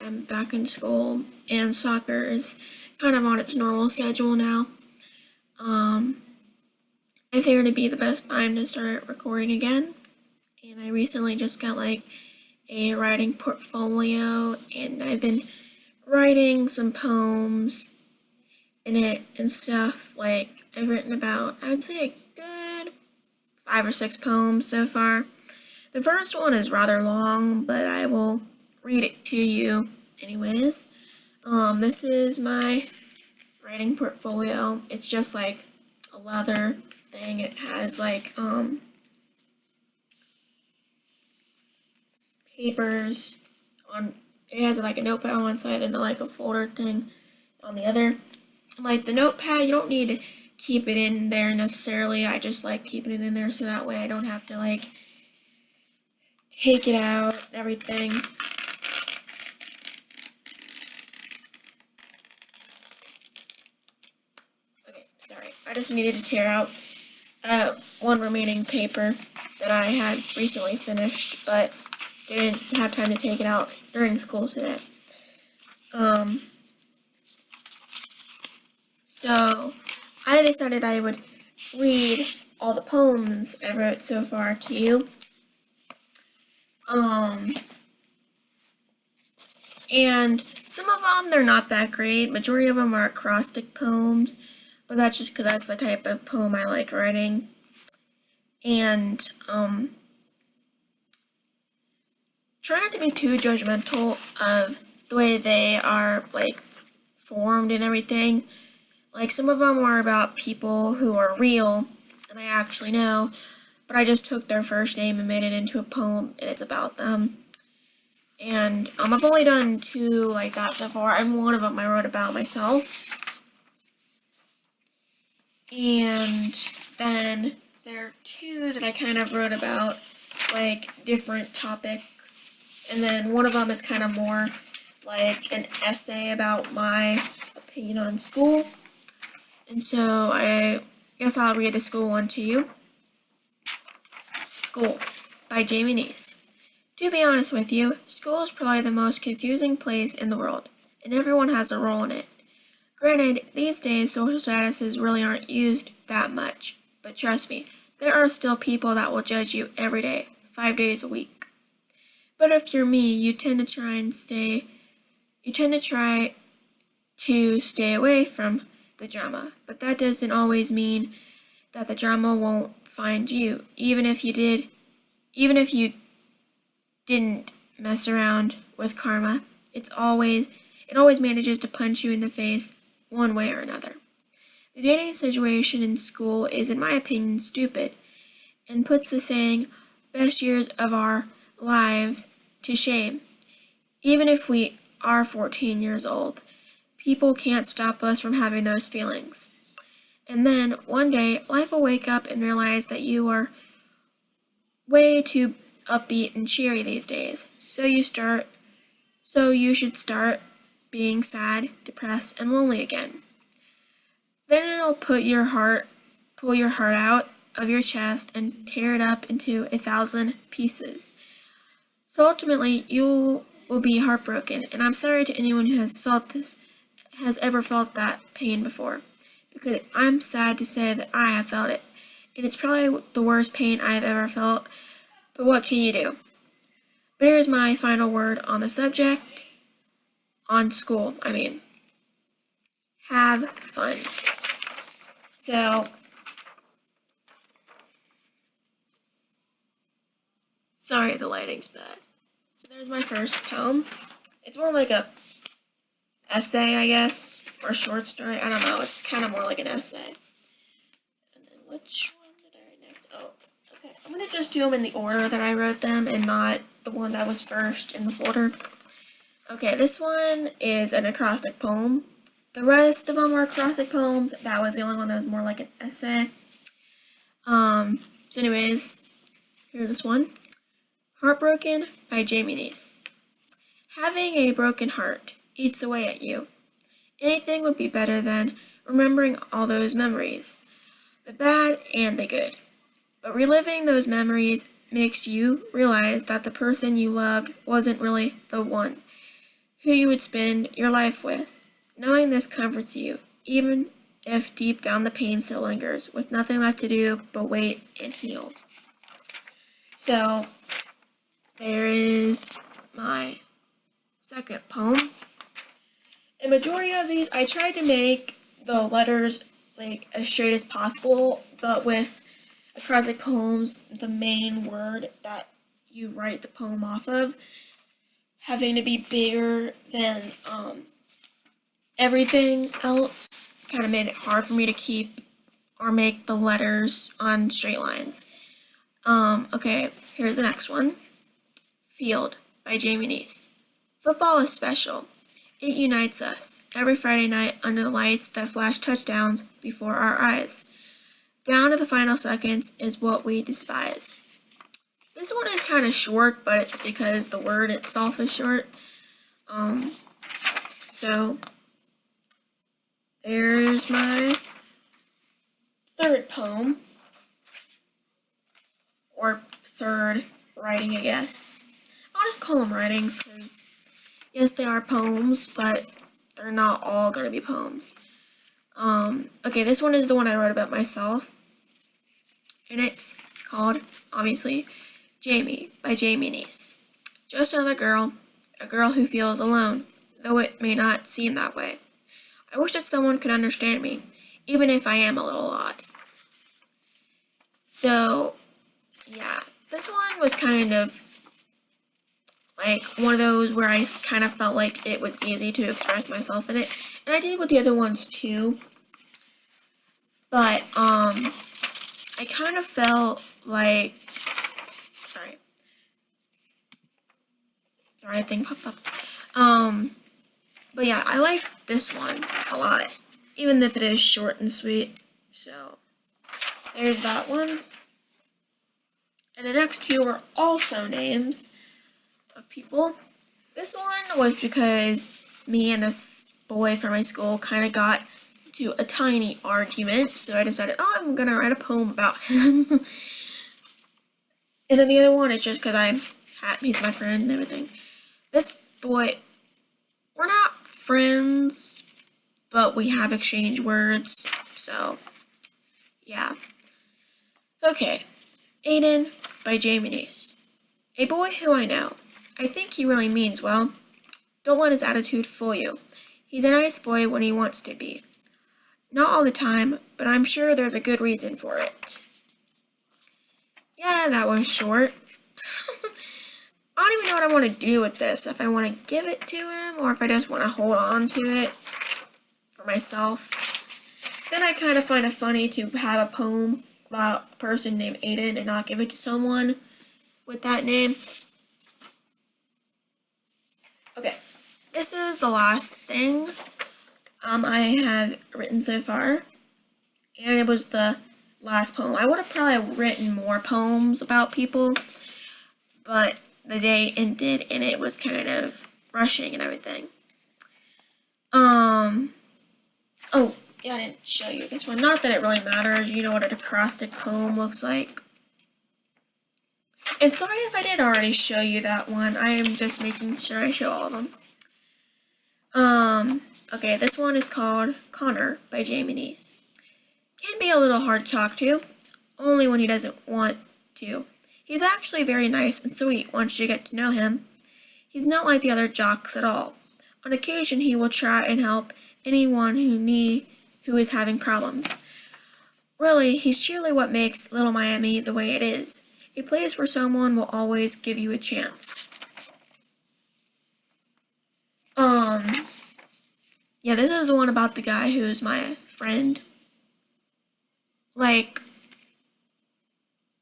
I'm back in school and soccer is kind of on its normal schedule now. Um, I figured it'd be the best time to start recording again. And I recently just got like a writing portfolio and I've been writing some poems in it and stuff. Like I've written about, I would say a good 5 or 6 poems so far. The first one is rather long, but I will read it to you anyways. This is my writing portfolio. It's just like a leather thing. It has like papers on. It has like a notepad on one side and like a folder thing on the other. Like the notepad, you don't need to keep it in there necessarily. I just like keeping it in there so that way I don't have to like take it out and everything. Okay, sorry. I just needed to tear out one remaining paper that I had recently finished, but didn't have time to take it out during school today. So I decided I would read all the poems I wrote so far to you. And some of them, they're not that great. Majority of them are acrostic poems, but that's just because that's the type of poem I like writing. And try not to be too judgmental of the way they are like formed and everything. Like some of them are about people who are real and I actually know, but I just took their first name and made it into a poem and it's about them. And I've only done 2 like that so far, and one of them I wrote about myself. And then there are 2 that I kind of wrote about like different topics. And then one of them is kind of more like an essay about my opinion on school. And so I guess I'll read the school one to you. School by Jamie Neese. To be honest with you, school is probably the most confusing place in the world, and everyone has a role in it. Granted, these days social statuses really aren't used that much, but trust me, there are still people that will judge you every day, 5 days a week. But if you're me, you tend to try to stay away from the drama, but that doesn't always mean that the drama won't find you, even if you didn't mess around with karma. It always manages to punch you in the face one way or another. The dating situation in school is, in my opinion, stupid and puts the saying, best years of our lives, to shame. Even if we are 14 years old, people can't stop us from having those feelings. And then, one day, life will wake up and realize that you are way too upbeat and cheery these days. So you should start being sad, depressed, and lonely again. Then it'll pull your heart out of your chest and tear it up into 1,000 pieces. So ultimately, you will be heartbroken, and I'm sorry to anyone who has ever felt that pain before, because I'm sad to say that I have felt it, and it's probably the worst pain I have ever felt. But what can you do? But here's my final word on the subject. On school, have fun. So, sorry the lighting's bad. So there's my first poem. It's more like a essay, I guess, or short story. I don't know. It's kind of more like an essay. And then which one did I write next? Oh. Okay, I'm going to just do them in the order that I wrote them and not the one that was first in the folder. Okay, this one is an acrostic poem. The rest of them are acrostic poems. That was the only one that was more like an essay. So anyways, here's this one. Heartbroken by Jamie Neese. Having a broken heart eats away at you. Anything would be better than remembering all those memories, the bad and the good. But reliving those memories makes you realize that the person you loved wasn't really the one. who you would spend your life with. Knowing this comforts you, even if deep down the pain still lingers, with nothing left to do but wait and heal. So, there is my second poem. A majority of these, I tried to make the letters like as straight as possible, but with acrostic poems, the main word that you write the poem off of having to be bigger than everything else kind of made it hard for me to keep or make the letters on straight lines. Okay, here's the next one. Field by Jamie Neese. Football is special. It unites us every Friday night under the lights that flash touchdowns before our eyes. Down to the final seconds is what we despise. This one is kind of short, but it's because the word itself is short. So there's my third poem, or third writing, I guess. I'll just call them writings because, yes, they are poems, but they're not all going to be poems. Okay, this one is the one I wrote about myself, and it's called, obviously, Jamie by Jamie Neese. Just another girl, a girl who feels alone, though it may not seem that way. I wish that someone could understand me, even if I am a little odd. So, yeah, this one was kind of like one of those where I kind of felt like it was easy to express myself in it, and I did with the other ones too. But I kind of felt like, sorry, I think popped up. But yeah, I like this one a lot, even if it is short and sweet. So there's that one, and the next two are also names of people. This one was because me and this boy from my school kind of got into a tiny argument, so I decided, oh, I'm gonna write a poem about him. And then the other one is just because he's my friend and everything. This boy, we're not friends, but we have exchanged words, so yeah. Okay, Aiden by Jamie Neese. A boy who I know. I think he really means well. Don't let his attitude fool you. He's a nice boy when he wants to be. Not all the time, but I'm sure there's a good reason for it. Yeah, that was short. I don't even know what I want to do with this. If I want to give it to him, or if I just want to hold on to it for myself. Then I kind of find it funny to have a poem about a person named Aiden and not give it to someone with that name. Okay, this is the last thing I have written so far, and it was the last poem. I would have probably written more poems about people, but the day ended and it was kind of rushing and everything. Oh, yeah, I didn't show you this one. Not that it really matters. You know what an acrostic poem looks like. And sorry if I did already show you that one. I am just making sure I show all of them. Okay, this one is called Connor by Jamie Neese. Can be a little hard to talk to, only when he doesn't want to. He's actually very nice and sweet once you get to know him. He's not like the other jocks at all. On occasion, he will try and help anyone who is having problems. Really, he's truly what makes Little Miami the way it is. A place where someone will always give you a chance. Yeah, this is the one about the guy who's my friend. Like,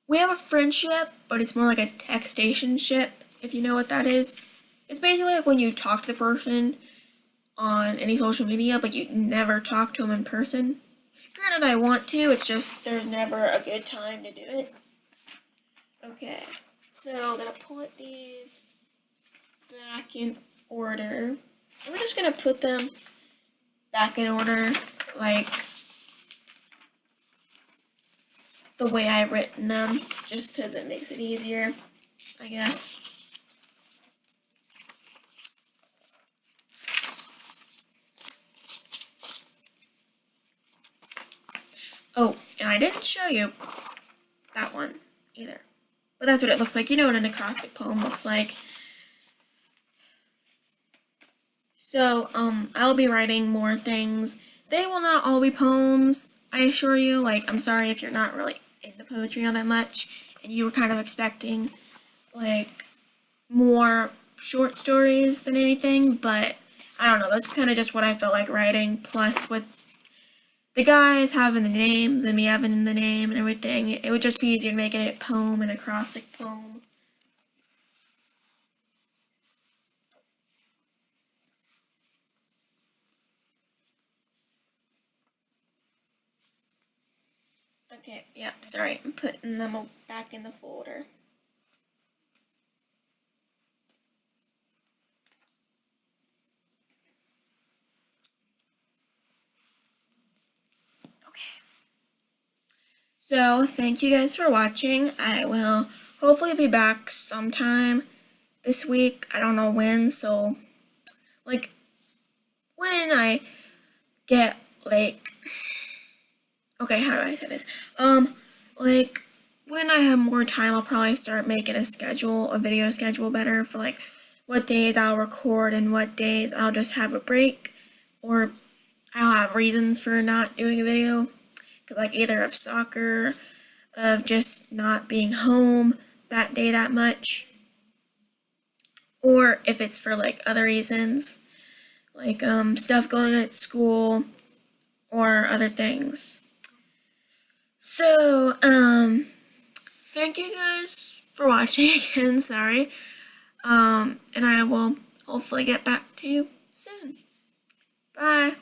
we have a friendship, but it's more like a textationship, if you know what that is. It's basically like when you talk to the person on any social media, but you never talk to them in person. Granted, I want to, it's just there's never a good time to do it. Okay, so I'm going to put these back in order. I'm just going to put them back in order, like the way I've written them, just because it makes it easier, I guess. Oh, and I didn't show you that one either. But that's what it looks like. You know what an acrostic poem looks like. So, I'll be writing more things. They will not all be poems, I assure you. Like, I'm sorry if you're not really into poetry all that much and you were kind of expecting, like, more short stories than anything, but I don't know, that's kind of just what I felt like writing, plus with the guys having the names and me having the name and everything, it would just be easier to make it a poem, an acrostic poem. Okay, yep, sorry, I'm putting them all back in the folder. So, thank you guys for watching. I will hopefully be back sometime this week. I don't know when, so, like, when I get, like, okay, how do I say this? Like, when I have more time, I'll probably start making a video schedule better for, like, what days I'll record and what days I'll just have a break, or I'll have reasons for not doing a video. Because, like, either of soccer, of just not being home that day that much, or if it's for, like, other reasons, like, stuff going on at school, or other things. So, thank you guys for watching again, sorry, and I will hopefully get back to you soon. Bye.